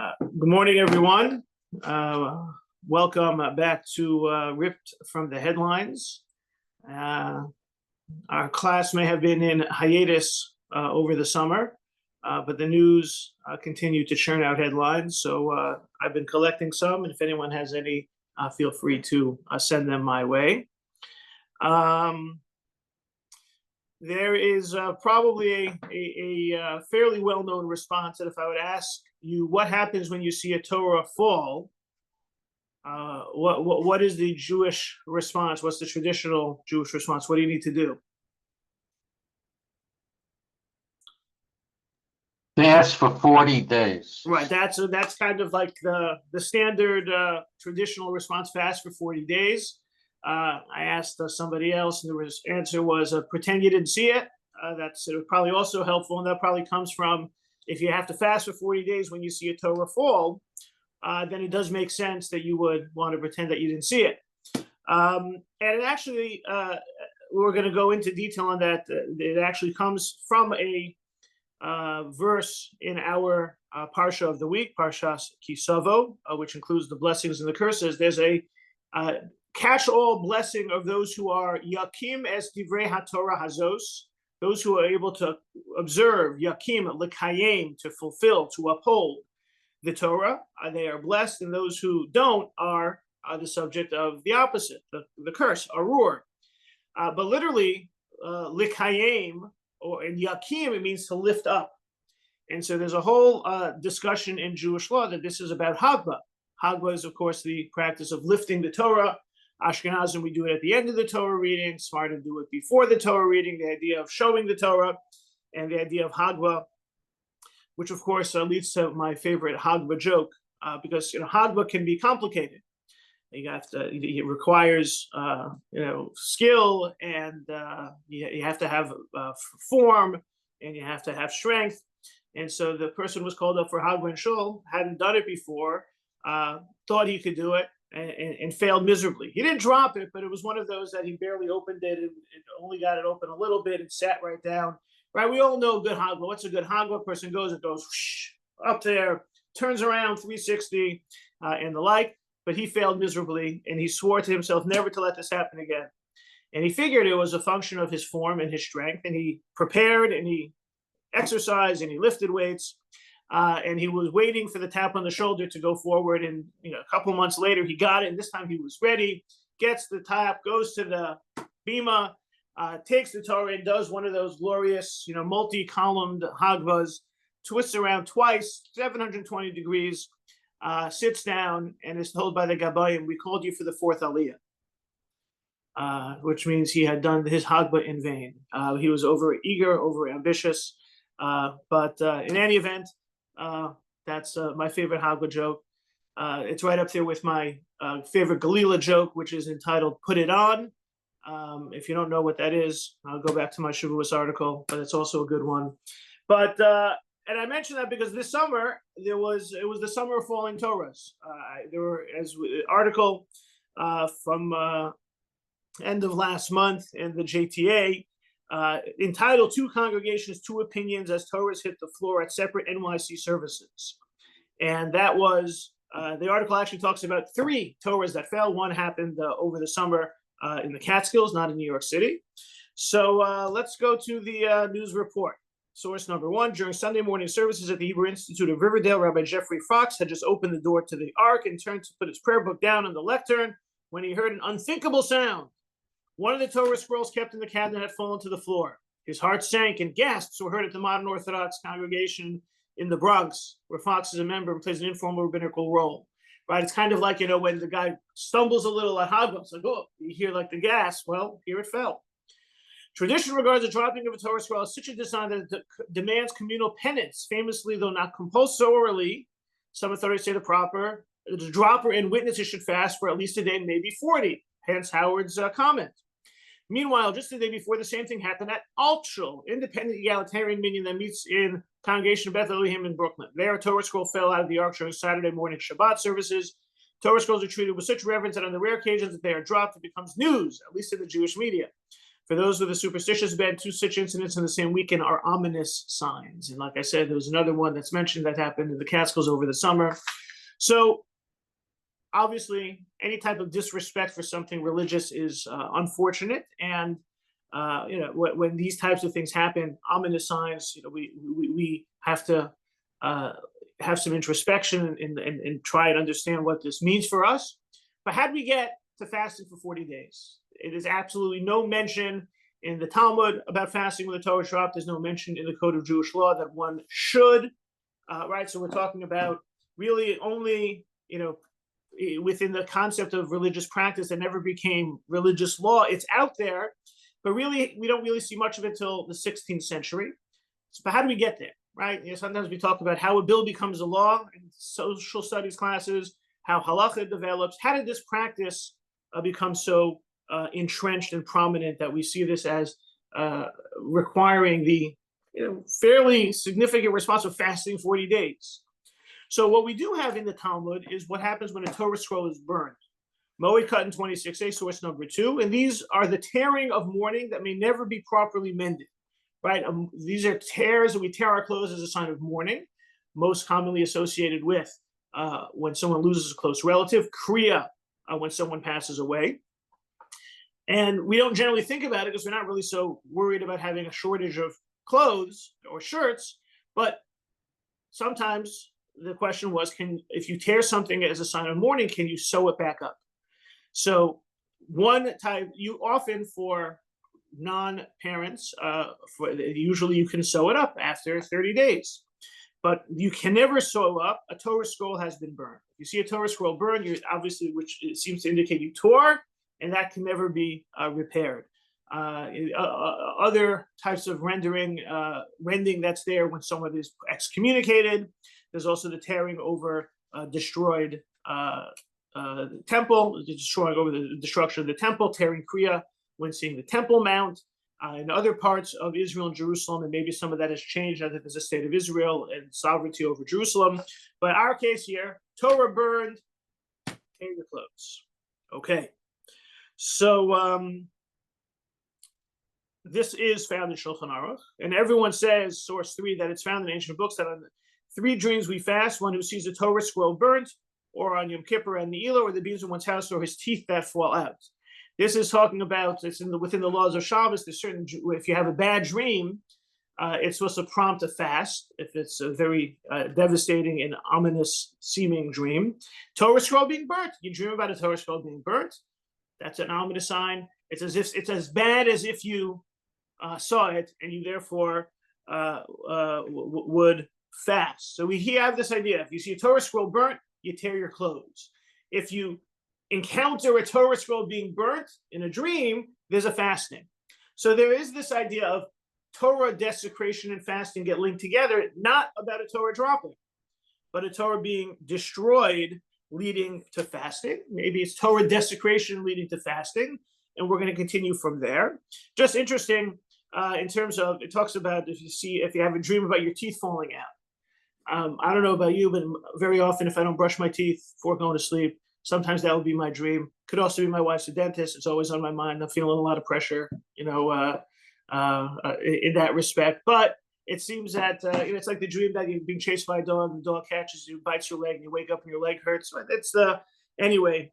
Good morning, everyone. Welcome back to Ripped from the Headlines. Our class may have been in hiatus over the summer, but the news continued to churn out headlines. So I've been collecting some, and if anyone has any, feel free to send them my way. There is probably a fairly well-known response that if I would ask you what happens when you see a Torah fall, what is the Jewish response? What's the traditional Jewish response? What do you need to do? Fast for 40 days. Right, that's kind of like the standard traditional response, fast for 40 days. I asked somebody else, and the answer was pretend you didn't see it. That's probably also helpful, and that probably comes from if you have to fast for 40 days when you see a Torah fall, then it does make sense that you would want to pretend that you didn't see it. And it actually, we're going to go into detail on that. It actually comes from a verse in our Parsha of the week, Parshas Kisavo, which includes the blessings and the curses. There's a catch-all blessing of those who are Yakim es divrei haTorah hazos, those who are able to observe, Yakim, L'kayim, to fulfill, to uphold the Torah. They are blessed, and those who don't are the subject of the opposite, the curse, arur. But literally, L'kayim, or in Yakim, it means to lift up. And so there's a whole discussion in Jewish law that this is about Hagba. Hagba is, of course, the practice of lifting the Torah. Ashkenazim, we do it at the end of the Torah reading. Sfardim do it before the Torah reading, the idea of showing the Torah, and the idea of Hagba, which, of course, leads to my favorite Hagba joke, because Hagba can be complicated. It requires skill, and you have to have form, and you have to have strength. And so the person was called up for Hagba and Shul, hadn't done it before, thought he could do it, and failed miserably. He didn't drop it, but it was one of those that he barely opened it and only got it open a little bit and sat right down. Right? We all know good Hagba. What's a good Hagba? Person goes, it goes whoosh, up there, turns around 360 and the like. But he failed miserably, and he swore to himself never to let this happen again. And he figured it was a function of his form and his strength, and he prepared, and he exercised, and he lifted weights, and he was waiting for the tap on the shoulder to go forward. And a couple months later, he got it, and this time he was ready, gets the tap, goes to the bima, takes the Torah, and does one of those glorious, multi-columned Hagbas, twists around twice, 720 degrees, sits down, and is told by the Gabayim, we called you for the fourth Aliyah, which means he had done his Hagba in vain. He was over eager, over ambitious, but in any event, that's my favorite Hagba joke. It's right up there with my favorite Galila joke, which is entitled Put It On. If you don't know what that is, I'll go back to my Shavuos article, but it's also a good one. But and I mention that because this summer it was the summer of falling Torahs. There were article from end of last month in the JTA entitled "Two Congregations, Two Opinions as Torahs Hit the Floor at Separate NYC Services," and that was the article actually talks about 3 Torahs that fell. One happened over the summer in the Catskills, not in New York City. So let's go to the news report. Source number 1, during Sunday morning services at the Hebrew Institute of Riverdale, Rabbi Jeffrey Fox had just opened the door to the Ark and turned to put his prayer book down on the lectern when he heard an unthinkable sound. One of the Torah scrolls kept in the cabinet had fallen to the floor. His heart sank, and gasps were heard at the modern Orthodox congregation in the Bronx, where Fox is a member and plays an informal rabbinical role. Right? It's kind of like, when the guy stumbles a little at Hagba, it's like, oh, you hear like the gas. Well, here it fell. Tradition regards the dropping of a Torah scroll as such a dishonor that demands communal penance. Famously, though not compulsorily, some authorities say the dropper and witnesses should fast for at least a day, maybe 40. Hence Howard's comment. Meanwhile, just the day before, the same thing happened at Altshul, independent egalitarian minyan that meets in Congregation of Beth Elohim in Brooklyn. There, a Torah scroll fell out of the Ark during Saturday morning Shabbat services. Torah scrolls are treated with such reverence that on the rare occasions that they are dropped, it becomes news, at least in the Jewish media. For those with a superstitious bent, 2 such incidents in the same weekend are ominous signs. And like I said, there was another one that's mentioned that happened in the Catskills over the summer. So obviously, any type of disrespect for something religious is unfortunate. And when these types of things happen, ominous signs, we have to have some introspection and try and understand what this means for us. But how do we get to fasting for 40 days? It is absolutely no mention in the Talmud about fasting when the Torah dropped. There's no mention in the Code of Jewish Law that one should, right? So we're talking about really only, within the concept of religious practice that never became religious law. It's out there, but really, we don't really see much of it till the 16th century. So how do we get there, right? Sometimes we talk about how a bill becomes a law in social studies classes, how halacha develops. How did this practice become so entrenched and prominent that we see this as requiring the fairly significant response of fasting 40 days? So what we do have in the Talmud is what happens when a Torah scroll is burned. Moed Katan 26a, source number 2. And these are the tearing of mourning that may never be properly mended, right? These are tears that we tear our clothes as a sign of mourning, most commonly associated with when someone loses a close relative, kriya, when someone passes away. And we don't generally think about it because we're not really so worried about having a shortage of clothes or shirts. But sometimes the question was, if you tear something as a sign of mourning, can you sew it back up? So one type, you often for non-parents, usually you can sew it up after 30 days. But you can never sew up. A Torah scroll has been burned. If you see a Torah scroll burned, you're obviously, which it seems to indicate you tore, and that can never be repaired. Other types of rending that's there when someone is excommunicated. There's also the tearing over destroyed temple, destroying over the destruction of the temple, tearing kriya when seeing the Temple Mount. In other parts of Israel and Jerusalem, and maybe some of that has changed now that there's a state of Israel and sovereignty over Jerusalem. But our case here, Torah burned, tear your clothes. Okay. So this is found in Shulchan Aruch, and everyone says, source 3, that it's found in ancient books that on 3 dreams we fast: one who sees a Torah scroll burnt, or on Yom Kippur and Ne'ilah, or the beams of one's house, or his teeth that fall out. This is talking about, it's within the laws of Shabbos. There's certain, if you have a bad dream, it's supposed to prompt a fast if it's a very devastating and ominous seeming dream. Torah scroll being burnt. You dream about a Torah scroll being burnt. That's an ominous sign. It's as bad as if you saw it, and you therefore would fast. So we have this idea: if you see a Torah scroll burnt, you tear your clothes. If you encounter a Torah scroll being burnt in a dream, there's a fasting. So there is this idea of Torah desecration and fasting get linked together, not about a Torah dropping, but a Torah being destroyed leading to fasting. Maybe it's Torah desecration leading to fasting, and we're going to continue from there. Just interesting in terms of, it talks about if you have a dream about your teeth falling out. I don't know about you, but very often if I don't brush my teeth before going to sleep, sometimes that would be my dream. Could also be my wife's a dentist. It's always on my mind. I'm feeling a lot of pressure, in that respect. But it seems that it's like the dream that you're being chased by a dog, and the dog catches you, bites your leg, and you wake up and your leg hurts. It's anyway.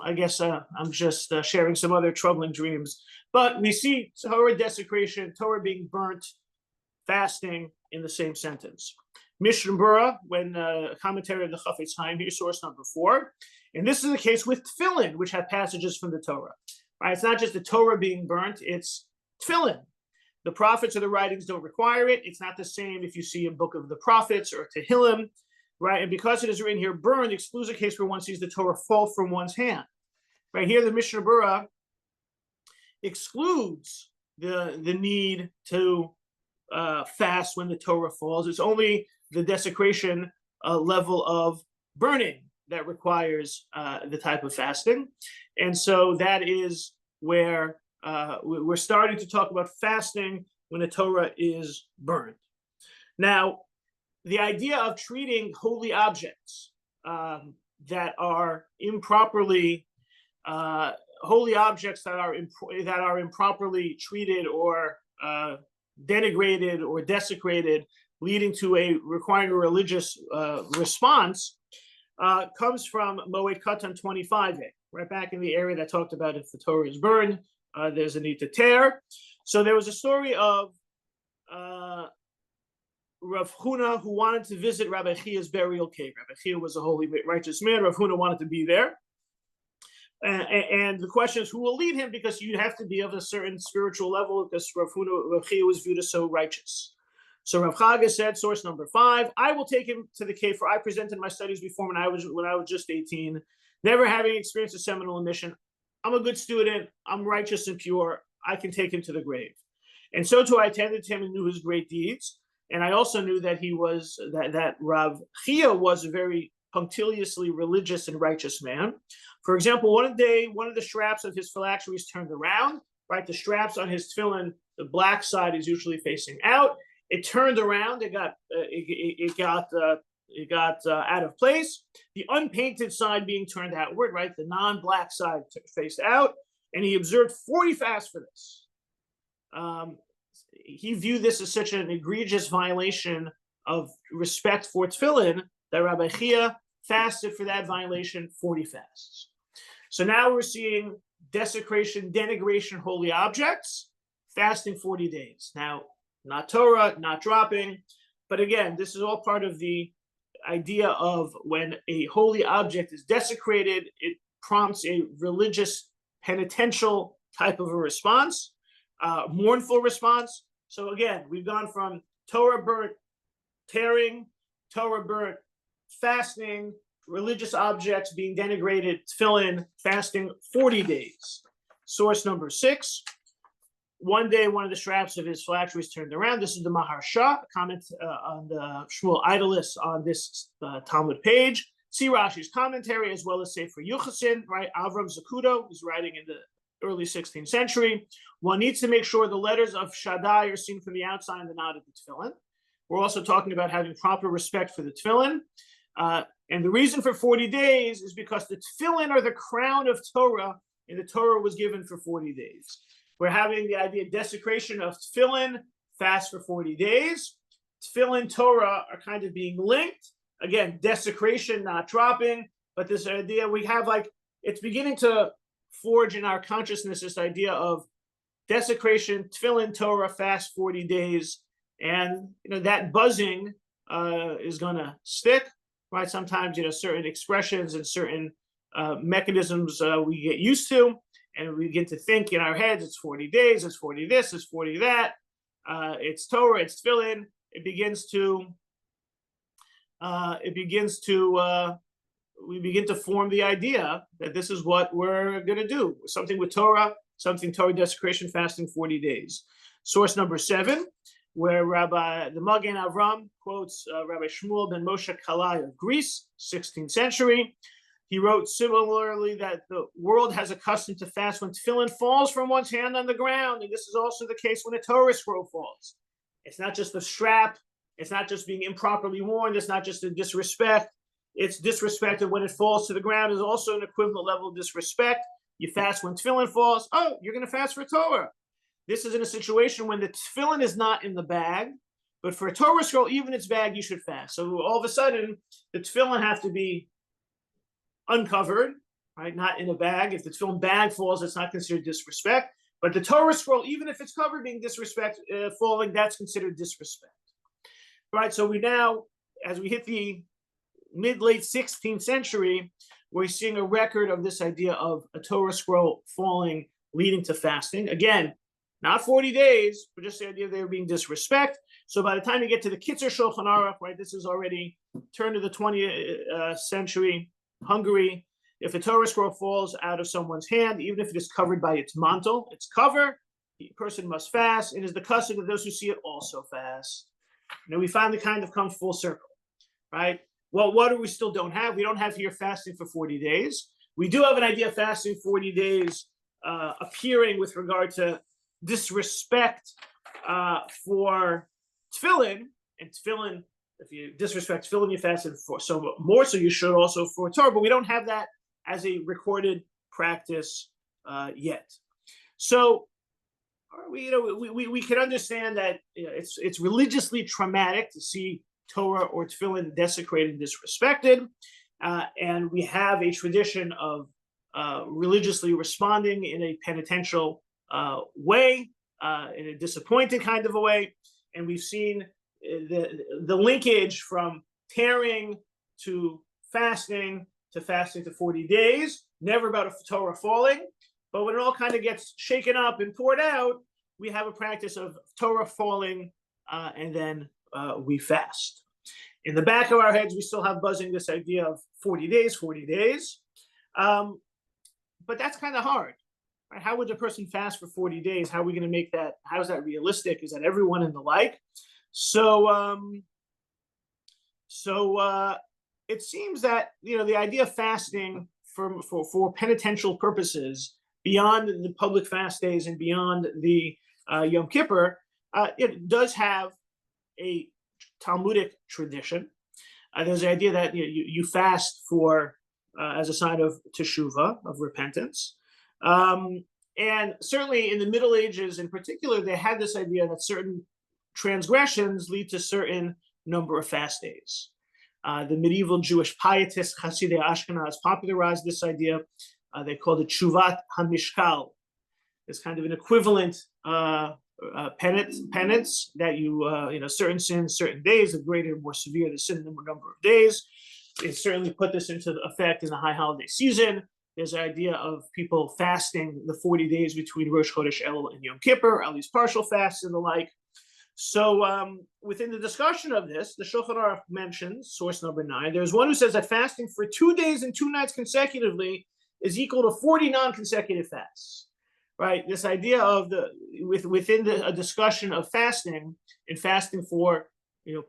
I guess I'm just sharing some other troubling dreams. But we see Torah desecration, Torah being burnt, fasting in the same sentence. Mishnah Berurah, when commentary of the Chafetz Chaim, here's source number 4. And this is the case with tefillin, which have passages from the Torah. Right? It's not just the Torah being burnt, it's tefillin. The prophets or the writings don't require it. It's not the same if you see a book of the prophets or Tehillim, right? And because it is written here, burned excludes a case where one sees the Torah fall from one's hand. Right here, the Mishnah Berurah excludes the need to fast when the Torah falls. It's only the desecration level of burning that requires the type of fasting. And so that is where we're starting to talk about fasting when the Torah is burned. Now, the idea of treating holy objects that are improperly holy objects that are improperly treated or denigrated or desecrated, leading to requiring a religious response, comes from Moed Katan 25a, right back in the area that talked about if the Torah is burned, there's a need to tear. So there was a story of Rav Huna, who wanted to visit Rabbi Chia's burial cave. Rabbi Chia was a holy, righteous man. Rav Huna wanted to be there. And the question is, who will lead him? Because you have to be of a certain spiritual level, because Rav Chia was viewed as so righteous. So Rav Chaga said, source number 5, I will take him to the cave, for I presented my studies before when I was just 18, never having experienced a seminal emission. I'm a good student. I'm righteous and pure. I can take him to the grave. And so too, I attended to him and knew his great deeds. And I also knew that he was that Rav Chia was a very punctiliously religious and righteous man. For example, one day, one of the straps of his phylacteries turned around. Right, the straps on his tefillin, the black side is usually facing out. It turned around. It got out of place. The unpainted side being turned outward. Right, the non-black side faced out, and he observed 40 fasts for this. He viewed this as such an egregious violation of respect for tefillin that Rabbi Chia fasted for that violation 40 fasts. So now we're seeing desecration, denigration, holy objects, fasting 40 days. Now, not Torah, not dropping, but again, this is all part of the idea of when a holy object is desecrated, it prompts a religious, penitential type of a response, mournful response. So again, we've gone from Torah burnt, tearing, Torah burnt, fasting, religious objects being denigrated, tefillin, fasting 40 days. Source number 6, one day one of the straps of his phylacteries turned around. This is the Maharsha, comment on the Shmuel Idolus on this Talmud page. See Rashi's commentary as well as Sefer Yuchasin, right? Avram Zakudo, who's writing in the early 16th century. One needs to make sure the letters of Shaddai are seen from the outside and not of the tefillin. We're also talking about having proper respect for the tefillin. And the reason for 40 days is because the tefillin are the crown of Torah, and the Torah was given for 40 days. We're having the idea of desecration of tefillin, fast for 40 days. Tefillin, Torah are kind of being linked. Again, desecration, not dropping, but this idea we have, like, it's beginning to forge in our consciousness this idea of desecration, tefillin, Torah, fast 40 days. And, that buzzing is going to stick, right? Sometimes, certain expressions and certain mechanisms we get used to, and we begin to think in our heads, it's 40 days, it's 40 this, it's 40 that, it's Torah, it's tefillin. We begin to form the idea that this is what we're going to do. Something with Torah, something Torah desecration, fasting 40 days. Source number 7, where the Magen Avram quotes Rabbi Shmuel ben Moshe Kalai of Greece, 16th century. He wrote similarly that the world has a custom to fast when tefillin falls from one's hand on the ground, and this is also the case when a Torah scroll falls. It's not just the strap, it's not just being improperly worn, it's not just a disrespect. It's disrespect, and when it falls to the ground is also an equivalent level of disrespect. You fast when tefillin falls. Oh, you're going to fast for Torah. This is in a situation when the tefillin is not in the bag, but for a Torah scroll, even its bag, you should fast. So all of a sudden, the tefillin have to be uncovered, right? Not in a bag. If the tefillin bag falls, it's not considered disrespect. But the Torah scroll, even if it's covered being falling, that's considered disrespect. Right? So we now, as we hit the mid-late 16th century, we're seeing a record of this idea of a Torah scroll falling, leading to fasting. Again, not 40 days, but just the idea of there being disrespect. So by the time you get to the Kitzur Shulchan Aruch, right, this is already turn to the 20th century, Hungary. If a Torah scroll falls out of someone's hand, even if it is covered by its mantle, its cover, the person must fast. It is the custom of those who see it also fast. We finally kind of come full circle, right? Well, what do we still don't have? We don't have here fasting for 40 days. We do have an idea of fasting 40 days appearing with regard to disrespect for tefillin. And tefillin, if you disrespect tefillin, you fasted for. So more so you should also for Torah. But we don't have that as a recorded practice yet. So we can understand that it's religiously traumatic to see Torah or tefillin desecrated and disrespected, and we have a tradition of religiously responding in a penitential way, in a disappointed kind of a way, and we've seen the linkage from tearing to fasting to 40 days, never about a Torah falling. But when it all kind of gets shaken up and poured out, we have a practice of Torah falling, and then we fast. In the back of our heads, we still have buzzing this idea of 40 days, 40 days. But that's kind of hard. Right? How would a person fast for 40 days? How are we going to make that? How is that realistic? Is that everyone and the like? So it seems that the idea of fasting for penitential purposes, beyond the public fast days and beyond the Yom Kippur, it does have a Talmudic tradition. There's the idea that you fast for as a sign of teshuvah, of repentance. And certainly in the Middle Ages in particular, they had this idea that certain transgressions lead to certain number of fast days. The medieval Jewish pietist Hasidei Ashkenaz popularized this idea. They called it Shuvat HaMishkal. It's kind of an equivalent penance that certain sins, certain days, the greater, more severe the sin, the number of days. They certainly put this into effect in the high holiday season. There's the idea of people fasting the 40 days between Rosh Chodesh Elul and Yom Kippur, at least partial fasts and the like. So within the discussion of this, the Shulchan Aruch mentions, source number 9, there's one who says that fasting for 2 days and 2 nights consecutively is equal to 40 non-consecutive fasts, right? This idea of within a discussion of fasting and fasting for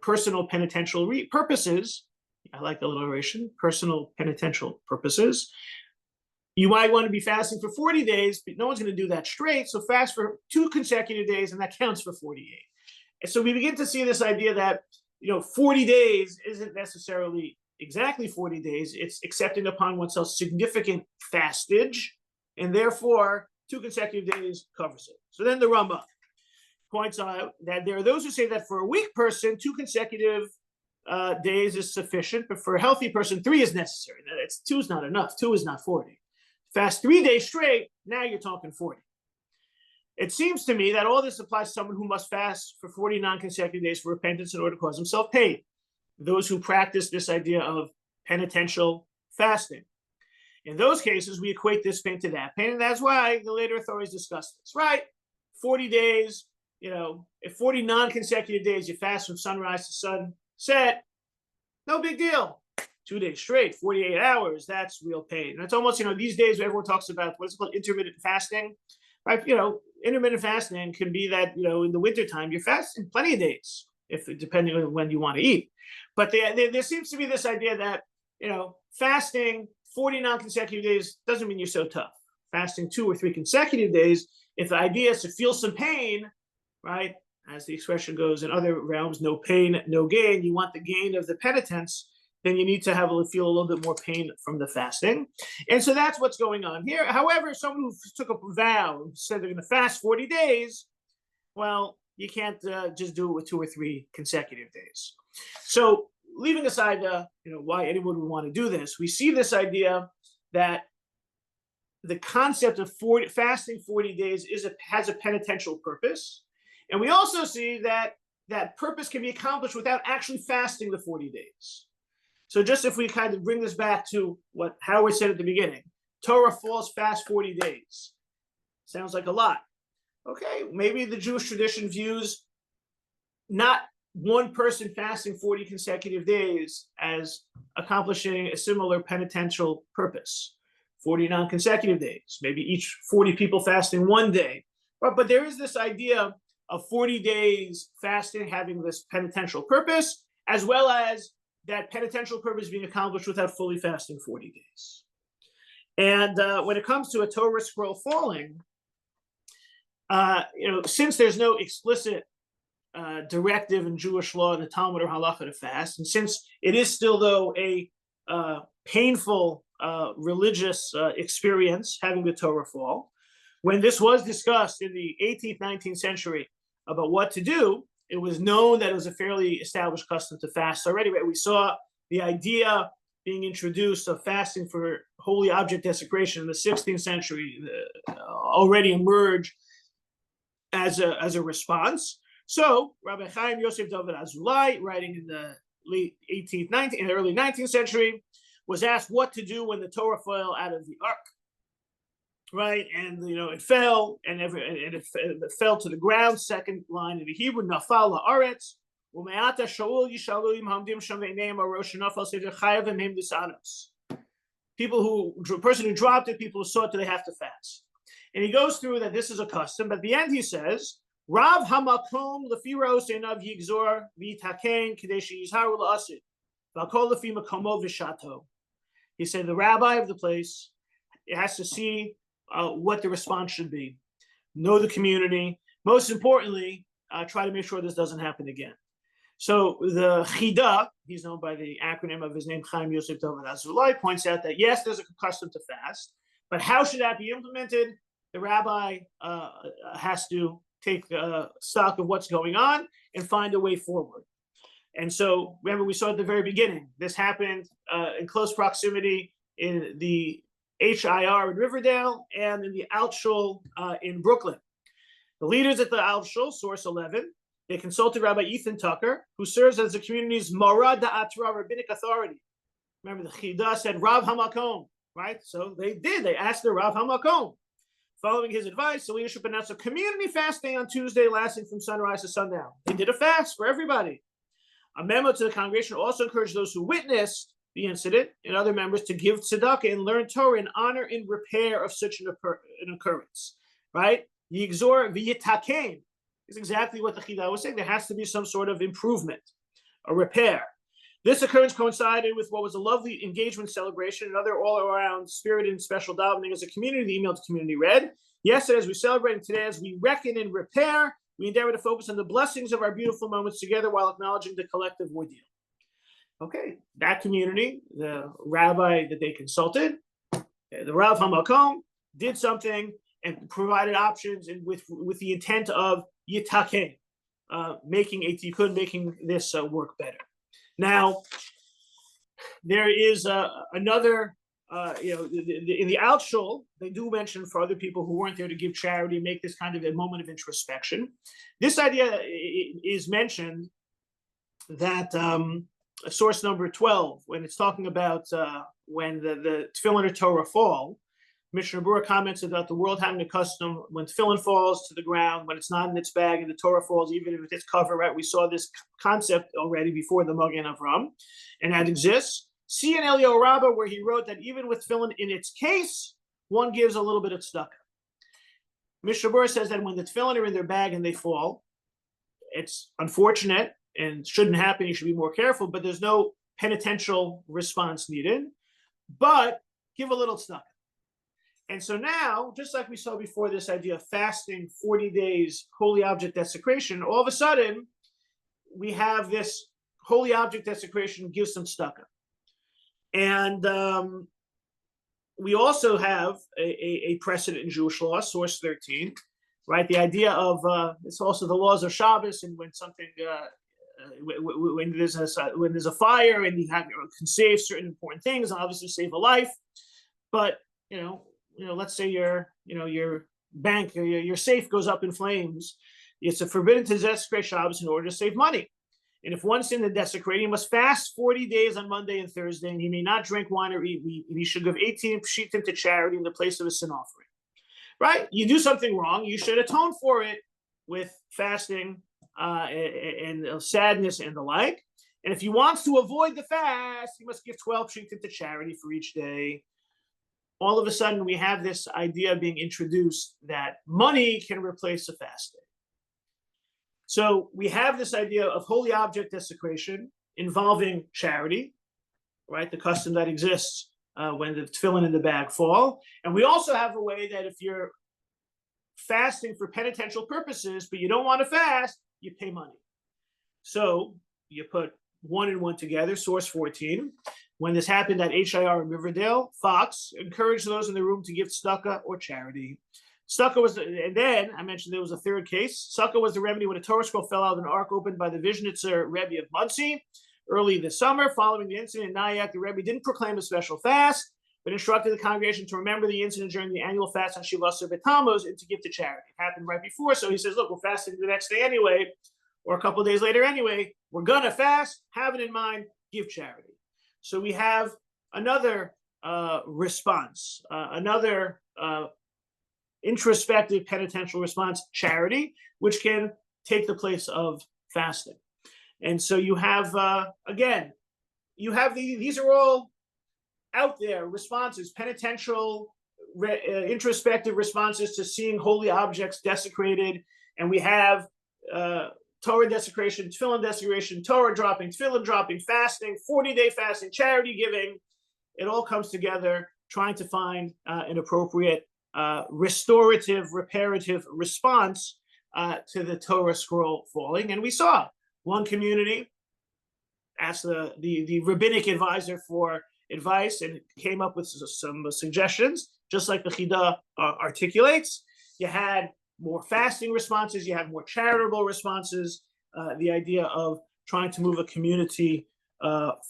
personal penitential purposes. I like the alliteration, personal penitential purposes. You might want to be fasting for 40 days, but no one's going to do that straight. So fast for 2 consecutive days, and that counts for 48. And so we begin to see this idea that 40 days isn't necessarily exactly 40 days. It's accepting upon oneself significant fastage, and therefore 2 consecutive days covers it. So then the Rambam points out that there are those who say that for a weak person, 2 consecutive days is sufficient, but for a healthy person, 3 is necessary. Now, 2 is not enough. 2 is not 40. Fast 3 days straight, now you're talking 40. It seems to me that all this applies to someone who must fast for 40 non-consecutive days for repentance in order to cause himself pain. Those who practice this idea of penitential fasting. In those cases, we equate this pain to that pain, and that's why the later authorities discuss this, right? 40 days, if 40 non-consecutive days you fast from sunrise to sunset, no big deal. 2 days straight, 48 hours, that's real pain. And it's almost, these days everyone talks about what's called intermittent fasting, right? Intermittent fasting can be that, in the wintertime, you're fasting plenty of days, depending on when you want to eat. But there seems to be this idea that, fasting 40 non-consecutive days doesn't mean you're so tough. Fasting 2 or 3 consecutive days, if the idea is to feel some pain, right? As the expression goes in other realms, no pain, no gain. You want the gain of the penitence, then you need to feel a little bit more pain from the fasting. And so that's what's going on here. However, someone who took a vow, said they're going to fast 40 days, well, you can't just do it with 2 or 3 consecutive days. So leaving aside, why anyone would want to do this, we see this idea that the concept of fasting 40 days has a penitential purpose. And we also see that that purpose can be accomplished without actually fasting the 40 days. So just if we kind of bring this back to what Howard said at the beginning, Torah falls fast 40 days. Sounds like a lot. Okay, maybe the Jewish tradition views not one person fasting 40 consecutive days as accomplishing a similar penitential purpose. 40 non-consecutive days, maybe each 40 people fasting 1 day. But there is this idea of 40 days fasting having this penitential purpose, as well as that penitential purpose being accomplished without fully fasting 40 days. And when it comes to a Torah scroll falling, since there's no explicit directive in Jewish law in the Talmud or Halacha to fast, and since it is still, though, a painful religious experience having the Torah fall. When this was discussed in the 18th, 19th century about what to do, it was known that it was a fairly established custom to fast already. Right? We saw the idea being introduced of fasting for holy object desecration in the 16th century already emerge as a response. So Rabbi Chaim Yosef David Azulai, writing in the late 18th, 19th, in the early 19th century, was asked what to do when the Torah fell out of the ark. Right, and it fell, and it fell to the ground. Second line in the Hebrew, nafal la'aretz, u'me'ata shaul yishaluim hamdim sham ve'neim arosh nafal sefer chayav v'meim disanos. Person who dropped it, people who saw it, they have to fast. And he goes through that this is a custom, but at the end he says, Rav hamakom lefi ros einav yigzor v'yitaken kadesh yizharu la'asid v'akol lefi makomo v'shato. He said the rabbi of the place, it has to see what the response should be, know the community. Most importantly, try to make sure this doesn't happen again. So the Chida, he's known by the acronym of his name, Chaim Yosef David Azulai, points out that yes, there's a custom to fast, but how should that be implemented? The rabbi has to take stock of what's going on and find a way forward. And so remember, we saw at the very beginning, this happened in close proximity in the HIR in Riverdale and in the Altshul in Brooklyn. The leaders at the Altshul, source 11, they consulted Rabbi Ethan Tucker, who serves as the community's Marad Da'atra rabbinic authority. Remember, the Chida said Rav Hamakom, right? So they did. They asked the Rav Hamakom. Following his advice, the leadership announced a community fast day on Tuesday lasting from sunrise to sundown. They did a fast for everybody. A memo to the congregation also encouraged those who witnessed the incident and other members to give tzedakah and learn Torah in honor and repair of such an occurrence, right? Yigzor v'yitaken is exactly what the Chida was saying. There has to be some sort of improvement, a repair. This occurrence coincided with what was a lovely engagement celebration and other all-around spirited and special davening as a community. The email to community read, yesterday as we celebrate and today as we reckon and repair, we endeavor to focus on the blessings of our beautiful moments together while acknowledging the collective ordeal. Okay, that community, the rabbi that they consulted, the Rav Hamakom, did something and provided options and with the intent of yitaken, making this work better. Now, there is another, in the Altshul, they do mention for other people who weren't there to give charity, make this kind of a moment of introspection. This idea is mentioned that source number 12, when it's talking about when the tefillin or Torah fall, Mishnah Berurah comments about the world having a custom when tefillin falls to the ground, when it's not in its bag, and the Torah falls, even if it's covered, right? We saw this concept already before the Magen Avram, and that exists. See in Eliyahu Rabbah, where he wrote that even with tefillin in its case, one gives a little bit of tzedakah. Mishnah Berurah says that when the tefillin are in their bag and they fall, it's unfortunate and shouldn't happen. You should be more careful, but there's no penitential response needed. But give a little tzedakah. And so now, just like we saw before, this idea of fasting 40 days, holy object desecration, all of a sudden, we have this holy object desecration, give some tzedakah. And we also have a precedent in Jewish law, source 13, right? The idea of, it's also the laws of Shabbos, and when something, when there's a fire and you can save certain important things, and obviously save a life. But, let's say your bank, your safe goes up in flames. It's forbidden to desecrate Shabbos in order to save money. And if one sin to desecrate, he must fast 40 days on Monday and Thursday, and he may not drink wine or eat meat, and he should give 18 pshitim to charity in the place of a sin offering. Right? You do something wrong, you should atone for it with fasting and sadness and the like. And if he wants to avoid the fast, he must give 12 pshitim to charity for each day. All of a sudden, we have this idea being introduced that money can replace a fast day. So we have this idea of holy object desecration involving charity, right? The custom that exists when the tefillin in the bag fall. And we also have a way that if you're fasting for penitential purposes, but you don't want to fast, you pay money. So you put one and one together, source 14. When this happened at HIR in Riverdale, Fox encouraged those in the room to give tzedakah or charity. Tzedakah was, and then I mentioned there was a third case. Tzedakah was the remedy when a Torah scroll fell out of an ark opened by the Vizhnitzer Rebbe of Monsey early this summer. Following the incident in Nyack, the Rebbe didn't proclaim a special fast, but instructed the congregation to remember the incident during the annual fast on Shiva Asar B'Tammuz and to give to charity. It happened right before, so he says, look, we're fasting the next day anyway, or a couple of days later anyway. We're going to fast, have it in mind, give charity. So we have another response, another introspective penitential response, charity, which can take the place of fasting. And so you have, again, you have these are all out there responses, penitential, introspective responses to seeing holy objects desecrated. And we have Torah desecration, tefillin desecration, Torah dropping, tefillin dropping, fasting, 40-day fasting, charity giving. It all comes together trying to find an appropriate restorative, reparative response to the Torah scroll falling. And we saw one community asked the rabbinic advisor for advice and came up with some suggestions, just like the Chida articulates. You had more fasting responses, you had more charitable responses, the idea of trying to move a community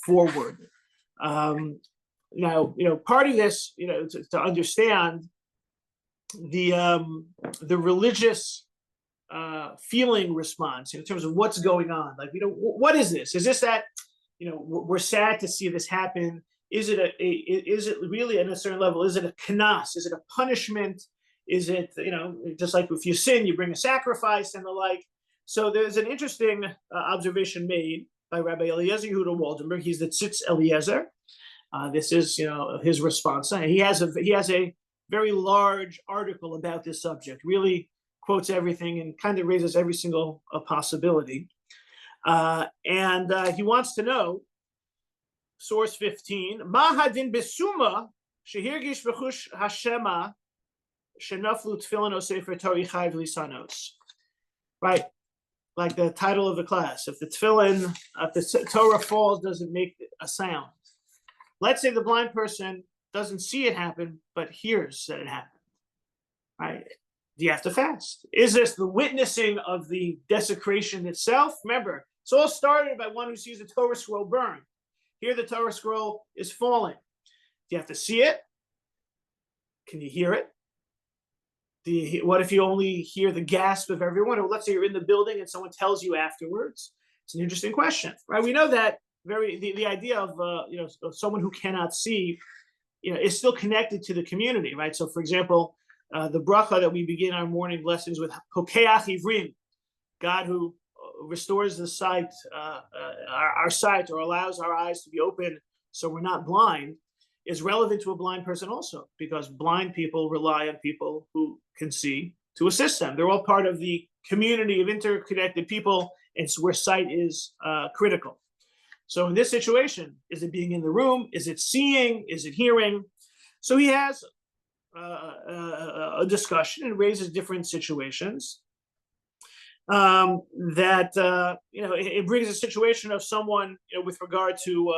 forward. Now, part of this, to understand the religious feeling response in terms of what's going on. Like, what is this? Is this that, we're sad to see this happen? Is it really at a certain level? Is it a knas? Is it a punishment? Is it, just like if you sin, you bring a sacrifice and the like. So there's an interesting observation made by Rabbi Eliezer Yehuda Waldenberg. He's the Tzitz Eliezer. This is, his response. He has a very large article about this subject, really quotes everything and kind of raises every single possibility. And he wants to know, source 15, Ma hadin besuma shehirgish b'chush hashema shenaflu tefillin o sefer Torah chayv lisanos. Right, like the title of the class. If the tefillin, if the Torah falls, doesn't make a sound. Let's say the blind person doesn't see it happen, but hears that it happened. Right? Do you have to fast? Is this the witnessing of the desecration itself? Remember, it's all started by one who sees the Torah scroll burn. Here the Torah scroll is falling. Do you have to see it? Can you hear it? What if you only hear the gasp of everyone? Or let's say you're in the building and someone tells you afterwards. It's an interesting question, right? We know that the idea of of someone who cannot see, is still connected to the community, right? So, for example, the bracha that we begin our morning lessons with, Pokeach Ivrim, God who restores the sight, our sight, or allows our eyes to be open so we're not blind, is relevant to a blind person also, because blind people rely on people who can see to assist them. They're all part of the community of interconnected people, and it's where sight is critical. So in this situation, is it being in the room? Is it seeing? Is it hearing? So he has a discussion and raises different situations that it brings a situation of someone with regard to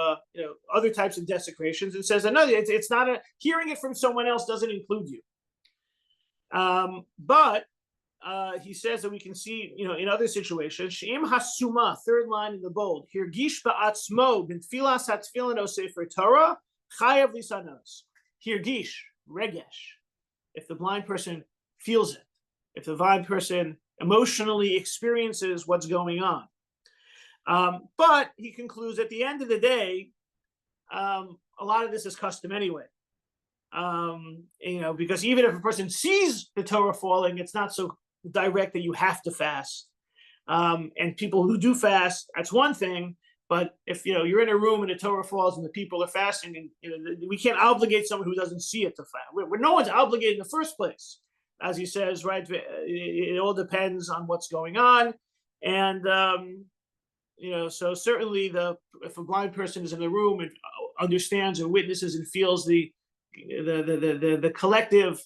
other types of desecrations, and says no, it's not hearing it from someone else doesn't include you. But he says that we can see, in other situations, She'im hasuma, third line in the bold, Hirgish ba'atzmo b'tfilas hatfilin o sefer Torah chayav lisanos. Hirgish, regesh. If the blind person feels it, if the blind person emotionally experiences what's going on. But he concludes at the end of the day, a lot of this is custom anyway. Because even if a person sees the Torah falling, it's not so direct that you have to fast. And people who do fast, that's one thing. But if you're in a room and the Torah falls and the people are fasting, and we can't obligate someone who doesn't see it to fast. No one's obligated in the first place, as he says. Right? It all depends on what's going on, and so certainly if a blind person is in the room and understands and witnesses and feels the collective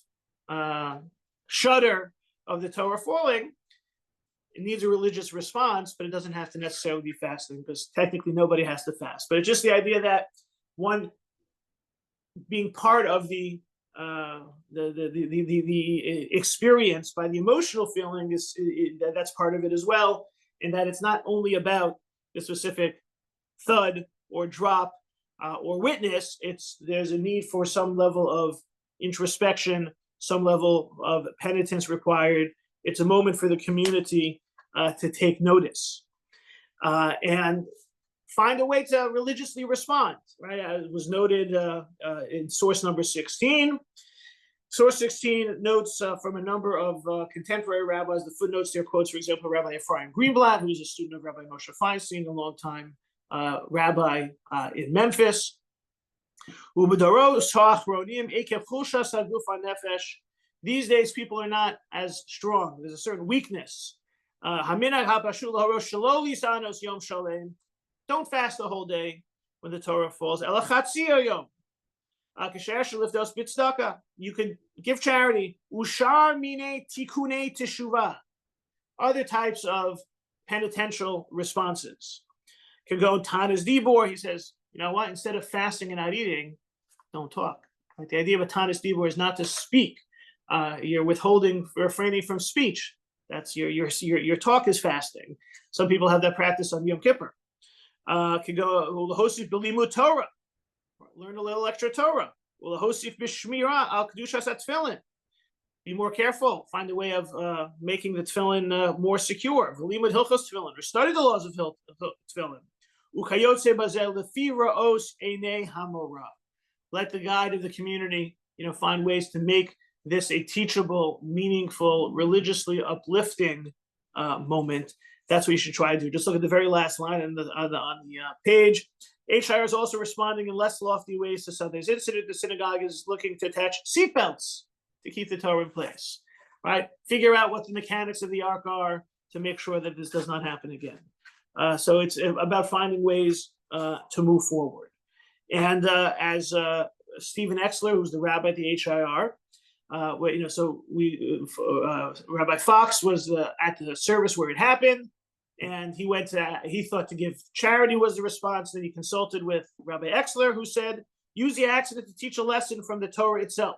shudder of the Torah falling, it needs a religious response, but it doesn't have to necessarily be fasting, because technically nobody has to fast. But it's just the idea that one being part of the experience by the emotional feeling that's part of it as well, and that it's not only about the specific thud or drop or witness. There's a need for some level of introspection, some level of penitence required. It's a moment for the community to take notice and find a way to religiously respond, right? As was noted in source number 16. Source 16 notes from a number of contemporary rabbis. The footnotes there quotes, for example, Rabbi Ephraim Greenblatt, who's a student of Rabbi Moshe Feinstein, a longtime rabbi in Memphis. These days, people are not as strong. There's a certain weakness. Don't fast the whole day when the Torah falls. You can give charity. Other types of penitential responses can go Tanas Dibor. He says, you know what? Instead of fasting and not eating, don't talk. Like the idea of a Tanas Dibor is not to speak. You're refraining from speech. That's your talk is fasting. Some people have that practice on Yom Kippur. Could go Hosif B'limud Torah, learn a little extra Torah. Hosif B'shmira al Kedushas Tefillin. Be more careful. Find a way of making the tefillin more secure. V'limud Hilchos Tefillin, or study the laws of tefillin. Ukayotze bazel lefi ra'os einei hamora. Let the guide of the community, find ways to make this a teachable, meaningful, religiously uplifting moment. That's what you should try to do. Just look at the very last line on the page. HIR is also responding in less lofty ways to Sunday's incident. The synagogue is looking to attach seatbelts to keep the Torah in place, right? Figure out what the mechanics of the ark are to make sure that this does not happen again. So it's about finding ways to move forward. And as Stephen Exler, who's the rabbi at the HIR, Rabbi Fox was at the service where it happened, and he thought to give charity was the response. Then he consulted with Rabbi Exler, who said, use the accident to teach a lesson from the Torah itself.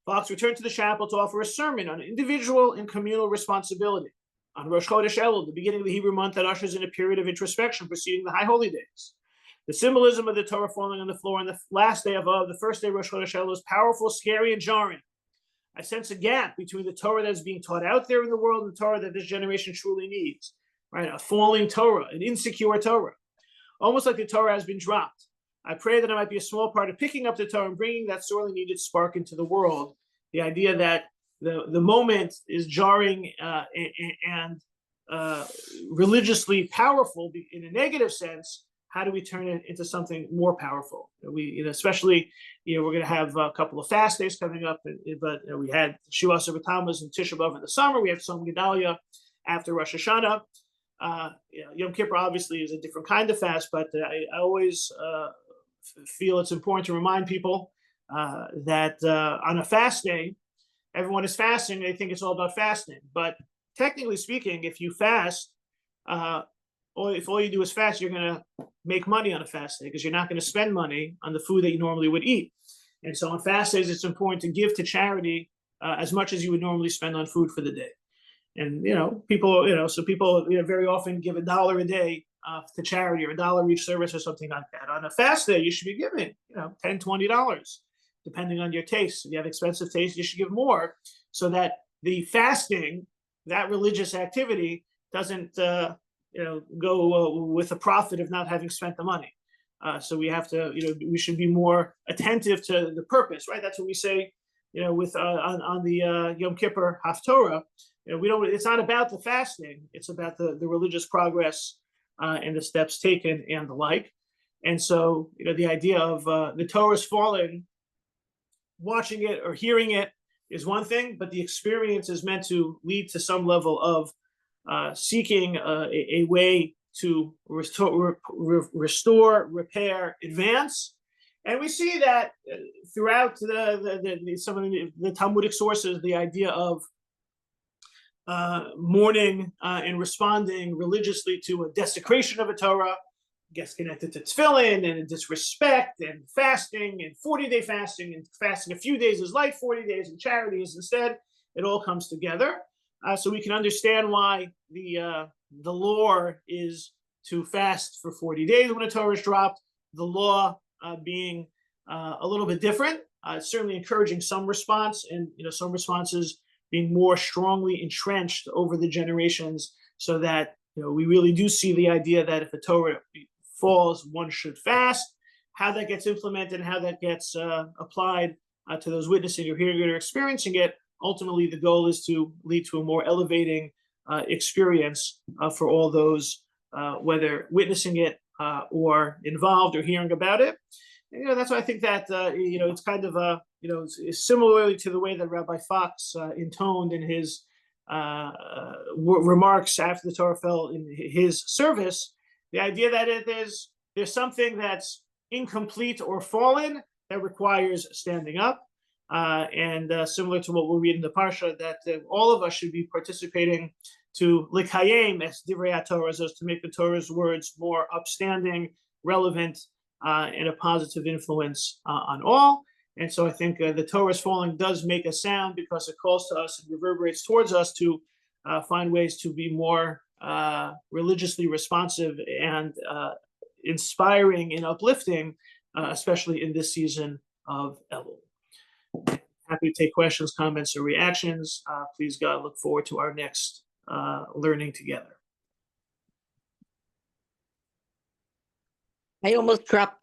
Fox returned to the chapel to offer a sermon on individual and communal responsibility. On Rosh Chodesh Elul, the beginning of the Hebrew month that ushers in a period of introspection preceding the High Holy Days. The symbolism of the Torah falling on the floor on the last day of the first day of Rosh Chodesh Elul is powerful, scary, and jarring. I sense a gap between the Torah that is being taught out there in the world and the Torah that this generation truly needs, right? A falling Torah, an insecure Torah, almost like the Torah has been dropped. I pray that I might be a small part of picking up the Torah and bringing that sorely needed spark into the world. The idea that the moment is jarring and religiously powerful in a negative sense. How do we turn it into something more powerful? Especially, we're going to have a couple of fast days coming up, but we had Shiva Tammuz and Tisha B'Av in the summer. We have Tzom Gedalia after Rosh Hashanah. Yom Kippur obviously is a different kind of fast, but I always feel it's important to remind people that on a fast day, everyone is fasting. They think it's all about fasting, but technically speaking, if you fast, if all you do is fast, you're going to make money on a fast day because you're not going to spend money on the food that you normally would eat. And so on fast days, it's important to give to charity as much as you would normally spend on food for the day. And, people very often give $1 a day to charity or $1 each service or something like that. On a fast day, you should be giving, $10, $20, depending on your taste. If you have expensive taste, you should give more so that the fasting, that religious activity doesn't, go with a profit of not having spent the money. So we have to, we should be more attentive to the purpose, right? That's what we say, with on the Yom Kippur Haftorah. It's not about the fasting; it's about the religious progress and the steps taken and the like. And so, the idea of the Torah's falling, watching it or hearing it is one thing, but the experience is meant to lead to some level of seeking a way to restore, repair, advance. And we see that throughout some of the Talmudic sources, the idea of mourning and responding religiously to a desecration of a Torah gets connected to tefillin and disrespect and fasting and 40-day fasting and fasting a few days is like 40 days and charity is instead. It all comes together. So we can understand why the lore is to fast for 40 days when a Torah is dropped. The law being a little bit different. Certainly encouraging some response, and some responses being more strongly entrenched over the generations, so that we really do see the idea that if a Torah falls, one should fast. How that gets implemented and how that gets applied to those witnessing or hearing it or experiencing it, ultimately the goal is to lead to a more elevating experience for all those, whether witnessing it or involved or hearing about it. And, that's why I think that it's kind of it's similarly to the way that Rabbi Fox intoned in his remarks after the Torah fell in his service, the idea that there's something that's incomplete or fallen that requires standing up, and similar to what we'll read in the Parsha, that all of us should be participating to likayem es divrei Torahs, to make the Torah's words more upstanding, relevant, and a positive influence on all. And so I think the Torah's falling does make a sound, because it calls to us and reverberates towards us to find ways to be more religiously responsive and inspiring and uplifting, especially in this season of Elul. Happy to take questions, comments, or reactions. Please, God, look forward to our next learning together. I almost dropped